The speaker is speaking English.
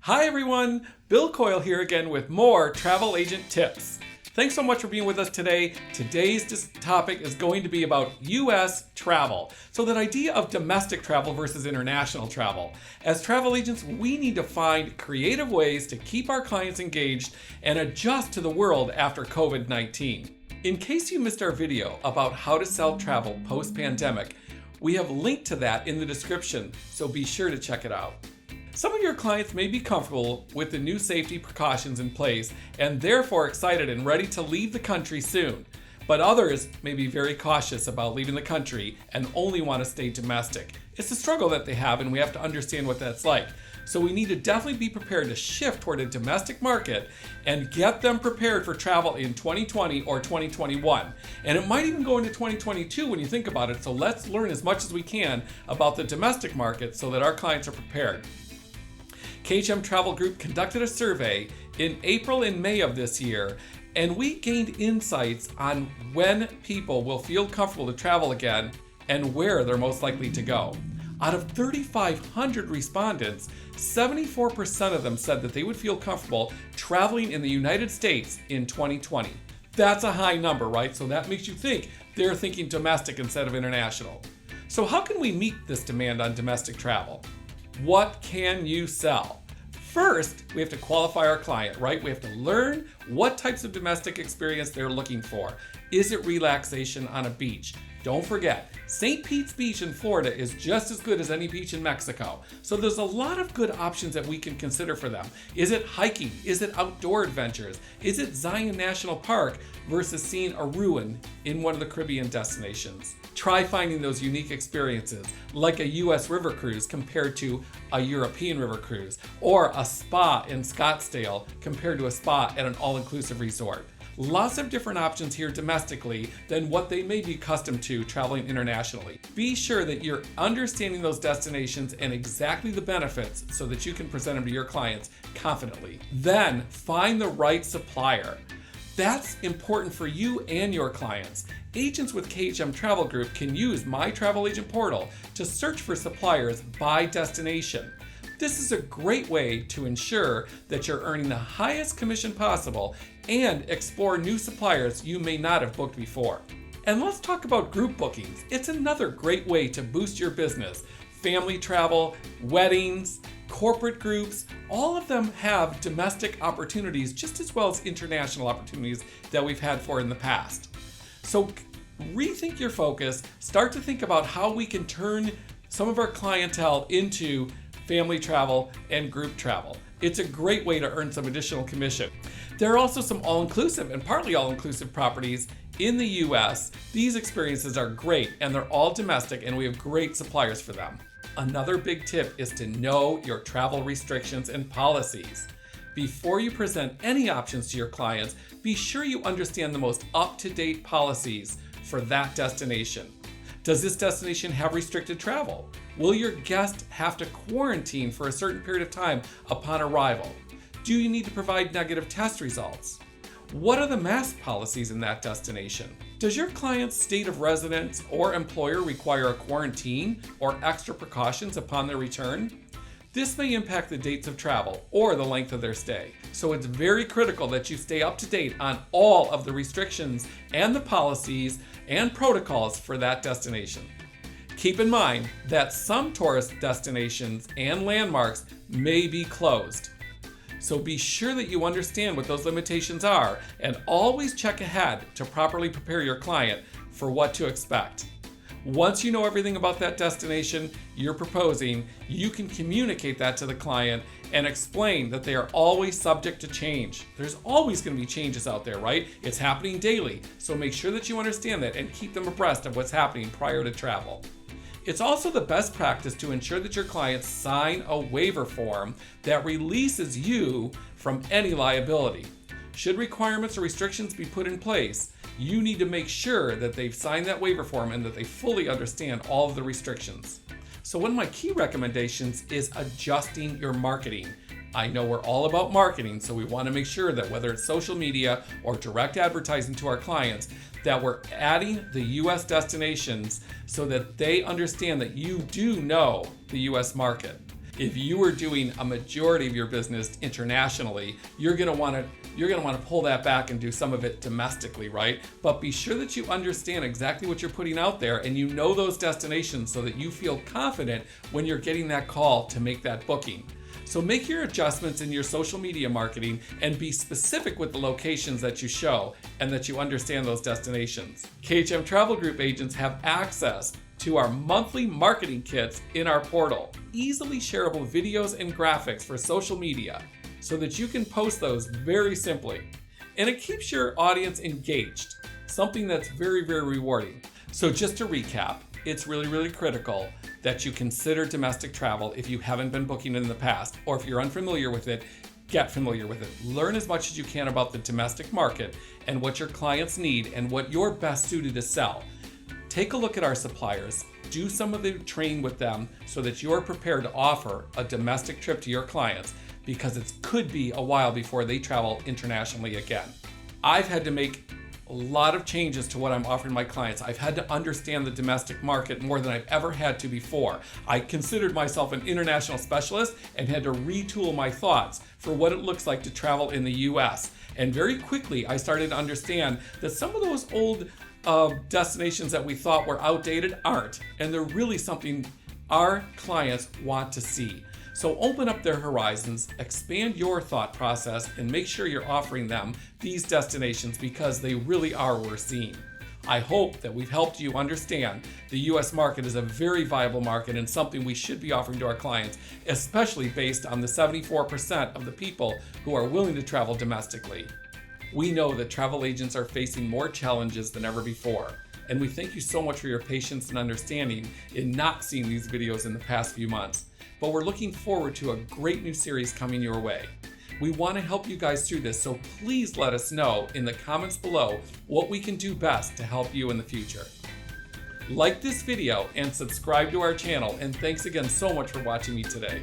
Hi everyone, Bill Coyle here again with more travel agent tips. Thanks so much for being with us today. Today's topic is going to be about U.S. travel. So that idea of domestic travel versus international travel. As travel agents, we need to find creative ways to keep our clients engaged and adjust to the world after COVID-19. In case you missed our video about how to sell travel post-pandemic, we have linked to that in the description, so be sure to check it out. Some of your clients may be comfortable with the new safety precautions in place and therefore excited and ready to leave the country soon. But others may be very cautious about leaving the country and only want to stay domestic. It's a struggle that they have and we have to understand what that's like. So we need to definitely be prepared to shift toward a domestic market and get them prepared for travel in 2020 or 2021. And it might even go into 2022 when you think about it. So let's learn as much as we can about the domestic market so that our clients are prepared. KHM Travel Group conducted a survey in April and May of this year, and we gained insights on when people will feel comfortable to travel again and where they're most likely to go. Out of 3,500 respondents, 74% of them said that they would feel comfortable traveling in the United States in 2020. That's a high number, right? So that makes you think they're thinking domestic instead of international. So how can we meet this demand on domestic travel? What can you sell? First, we have to qualify our client, right? We have to learn what types of domestic experience they're looking for. Is it relaxation on a beach? Don't forget, St. Pete's Beach in Florida is just as good as any beach in Mexico. So there's a lot of good options that we can consider for them. Is it hiking? Is it outdoor adventures? Is it Zion National Park versus seeing a ruin in one of the Caribbean destinations? Try finding those unique experiences, like a U.S. river cruise compared to a European river cruise, or a spa in Scottsdale compared to a spa at an all-inclusive resort. Lots of different options here domestically than what they may be accustomed to traveling internationally. Be sure that you're understanding those destinations and exactly the benefits so that you can present them to your clients confidently. Then find the right supplier. That's important for you and your clients. Agents with KHM Travel Group can use My Travel Agent Portal to search for suppliers by destination. This is a great way to ensure that you're earning the highest commission possible and explore new suppliers you may not have booked before. And let's talk about group bookings. It's another great way to boost your business. Family travel, weddings, corporate groups, all of them have domestic opportunities just as well as international opportunities that we've had for in the past. So rethink your focus, start to think about how we can turn some of our clientele into family travel and group travel. It's a great way to earn some additional commission. There are also some all-inclusive and partly all-inclusive properties in the US. These experiences are great and they're all domestic and we have great suppliers for them. Another big tip is to know your travel restrictions and policies. Before you present any options to your clients, be sure you understand the most up-to-date policies for that destination. Does this destination have restricted travel? Will your guest have to quarantine for a certain period of time upon arrival? Do you need to provide negative test results? What are the mask policies in that destination? Does your client's state of residence or employer require a quarantine or extra precautions upon their return? This may impact the dates of travel or the length of their stay. So it's very critical that you stay up to date on all of the restrictions and the policies and protocols for that destination. Keep in mind that some tourist destinations and landmarks may be closed. So be sure that you understand what those limitations are and always check ahead to properly prepare your client for what to expect. Once you know everything about that destination you're proposing, you can communicate that to the client and explain that they are always subject to change. There's always going to be changes out there, right? It's happening daily. So make sure that you understand that and keep them abreast of what's happening prior to travel. It's also the best practice to ensure that your clients sign a waiver form that releases you from any liability. Should requirements or restrictions be put in place, you need to make sure that they've signed that waiver form and that they fully understand all of the restrictions. So one of my key recommendations is adjusting your marketing. I know we're all about marketing, so we want to make sure that whether it's social media or direct advertising to our clients, that we're adding the US destinations so that they understand that you do know the US market. If you are doing a majority of your business internationally, you're gonna wanna pull that back and do some of it domestically, right? But be sure that you understand exactly what you're putting out there and you know those destinations so that you feel confident when you're getting that call to make that booking. So make your adjustments in your social media marketing and be specific with the locations that you show and that you understand those destinations. KHM Travel Group agents have access to our monthly marketing kits in our portal. Easily shareable videos and graphics for social media so that you can post those very simply. And it keeps your audience engaged, something that's very, very rewarding. So just to recap, it's really, really critical that you consider domestic travel if you haven't been booking it in the past, or if you're unfamiliar with it, get familiar with it. Learn as much as you can about the domestic market and what your clients need and what you're best suited to sell. Take a look at our suppliers, do some of the training with them so that you're prepared to offer a domestic trip to your clients, because it could be a while before they travel internationally again. I've had to make a lot of changes to what I'm offering my clients. I've had to understand the domestic market more than I've ever had to before. I considered myself an international specialist and had to retool my thoughts for what it looks like to travel in the US. And very quickly, I started to understand that some of those old destinations that we thought were outdated aren't, and they're really something our clients want to see. So open up their horizons, expand your thought process, and make sure you're offering them these destinations because they really are worth seeing. I hope that we've helped you understand the US market is a very viable market and something we should be offering to our clients, especially based on the 74% of the people who are willing to travel domestically. We know that travel agents are facing more challenges than ever before, and we thank you so much for your patience and understanding in not seeing these videos in the past few months. But we're looking forward to a great new series coming your way. We want to help you guys through this, so please let us know in the comments below what we can do best to help you in the future. Like this video and subscribe to our channel, and thanks again so much for watching me today.